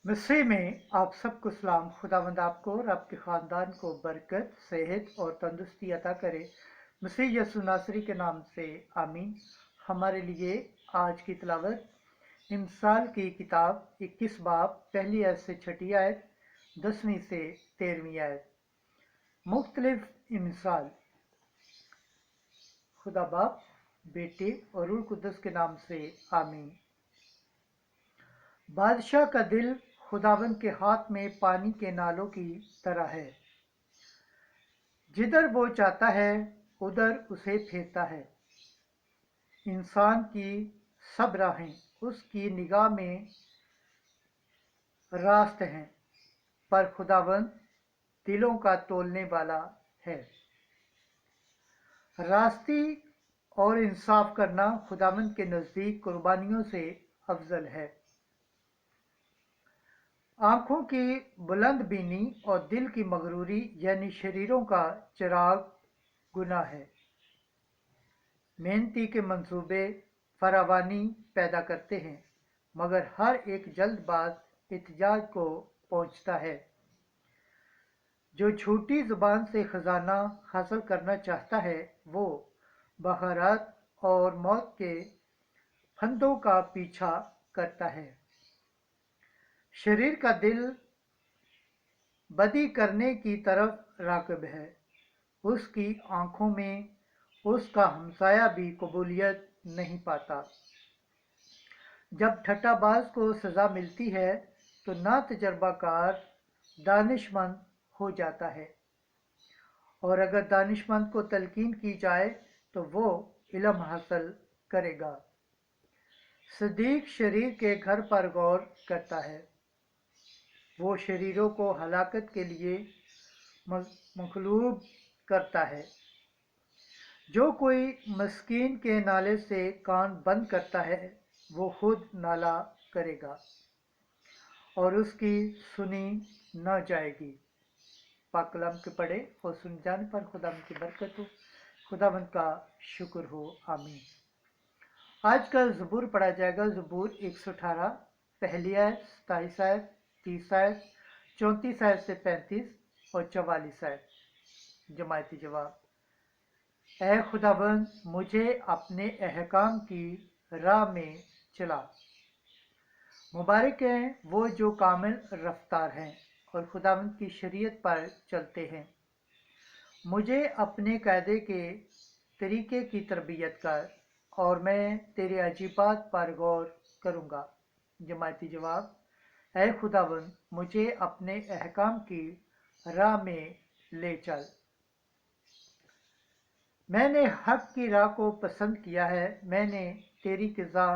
मसीह में आप सबको सलाम। खुदावंद आपको और आपके ख़ानदान को बरकत, सेहत और तंदुरुस्ती अता करे। मसीह यसु नासरी के नाम से आमीन। हमारे लिए आज की तिलावत इमसाल की किताब 21 बाब पहली आयत से छठी आयत, 10वीं से 13वीं आयत। मुख्तलिफ इमसाल। खुदा बाप, बेटे और रूह कुद्दस के नाम से आमीन। बादशाह का दिल खुदावंद के हाथ में पानी के नालों की तरह है। जिधर वो चाहता है उधर उसे फेरता है। इंसान की सब राहें उसकी निगाह में रास्त हैं, पर खुदावंद दिलों का तोलने वाला है। रास्ती और इंसाफ करना खुदावंद के नज़दीक कुर्बानियों से अफजल है। आंखों की बुलंद बीनी और दिल की मगरूरी यानी शरीरों का चिराग गुनाह है। मेहनती के मंसूबे फरावानी पैदा करते हैं, मगर हर एक जल्दबाज इत्जाज को पहुंचता है। जो झूठी जुबान से खजाना हासिल करना चाहता है वो बहारात और मौत के फंदों का पीछा करता है। शरीर का दिल बदी करने की तरफ राग़िब है। उसकी आंखों में उसका हमसाया भी कबूलियत नहीं पाता। जब ठट्ठाबाज को सज़ा मिलती है तो ना तजर्बाकार दानिशमंद हो जाता है, और अगर दानिशमंद को तलकीन की जाए तो वो इल्म हासिल करेगा। सदीक शरीर के घर पर गौर करता है। वो शरीरों को हलाकत के लिए मखलूब करता है। जो कोई मस्कीन के नाले से कान बंद करता है वो खुद नाला करेगा और उसकी सुनी न जाएगी। पाक कलाम के पढ़े और सुन जाने पर खुदावंद की बरकत हो, खुदावंद का शुक्र हो। आमीन। आज का ज़बूर पढ़ा जाएगा। ज़बूर 118, पहली आयत, 27 आयत, 30 आयत, 34 आयत से 35 और 44 आयत। जमायती जवाब। ऐ खुदावंद, मुझे अपने अहकाम की राह में चला। मुबारक हैं वो जो कामिल रफ्तार हैं और खुदावंद की शरीयत पर चलते हैं। मुझे अपने कायदे के तरीके की तरबियत कर और मैं तेरे अजीबात पर गौर करूँगा। जमायती जवाब। ऐ खुदावंद, मुझे अपने अहकाम की राह में ले चल। मैंने हक की राह को पसंद किया है। मैंने तेरी क़िज़ा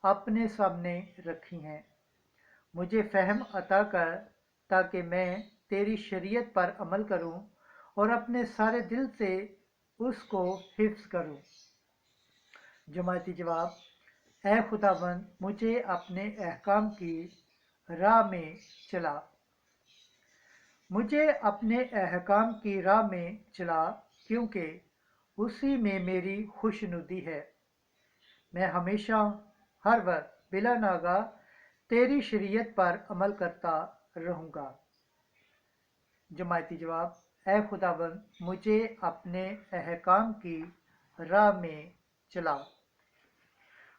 अपने सामने रखी हैं। मुझे फ़हम अता कर ताकि मैं तेरी शरीयत पर अमल करूं और अपने सारे दिल से उसको हिफ्ज़ करूं। जमायती जवाब। ऐ खुदावंद, मुझे अपने अहकाम की राह में चला। मुझे अपने अहकाम की राह में चला, क्योंकि उसी में मेरी खुशनुदी है। मैं हमेशा हर वक्त बिला नागा तेरी शरीयत पर अमल करता रहूँगा। जमायती जवाब। ऐ खुदावंद, मुझे अपने अहकाम की राह में चला।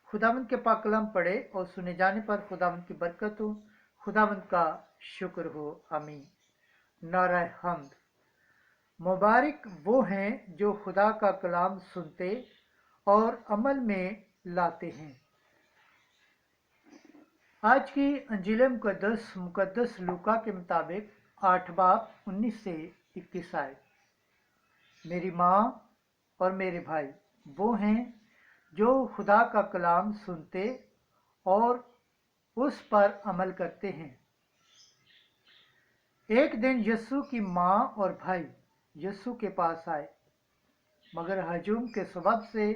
खुदावंद के पाक कलाम पढ़े और सुने जाने पर खुदावंद की बरकत हो, खुदावंद का शुक्र हो। आमीन। नारा हम्द। मुबारक वो हैं जो खुदा का कलाम सुनते और अमल में लाते हैं। आज की अंजील मुकद्दस लूका के मुताबिक 8 बाब 19 से 21 आए। मेरी माँ और मेरे भाई वो हैं जो खुदा का कलाम सुनते और उस पर अमल करते हैं। एक दिन यस्सु की माँ और भाई यस्सु के पास आए, मगर हजूम के सबब से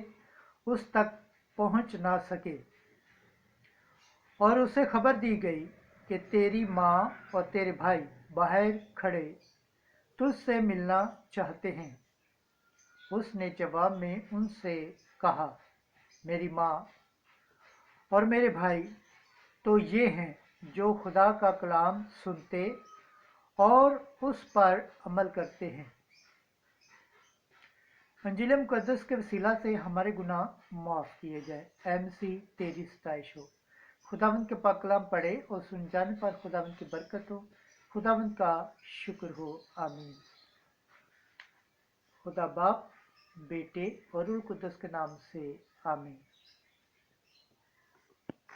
उस तक पहुँच ना सके, और उसे खबर दी गई कि तेरी माँ और तेरे भाई बाहर खड़े तुझसे मिलना चाहते हैं। उसने जवाब में उनसे कहा, मेरी माँ और मेरे भाई तो ये हैं جو خدا کا کلام سنتے اور اس پر عمل کرتے ہیں۔ انجیل مقدس کے وسیلہ سے ہمارے گناہ معاف کیے جائے۔ اے مسیح تیری ستائش ہو۔ خداوند کے پاک کلام پڑھے اور سن جانے پر خداوند کی برکت ہو۔ خداوند کا شکر ہو، آمین۔ خدا باپ، بیٹے اور روح القدس کے نام سے آمین۔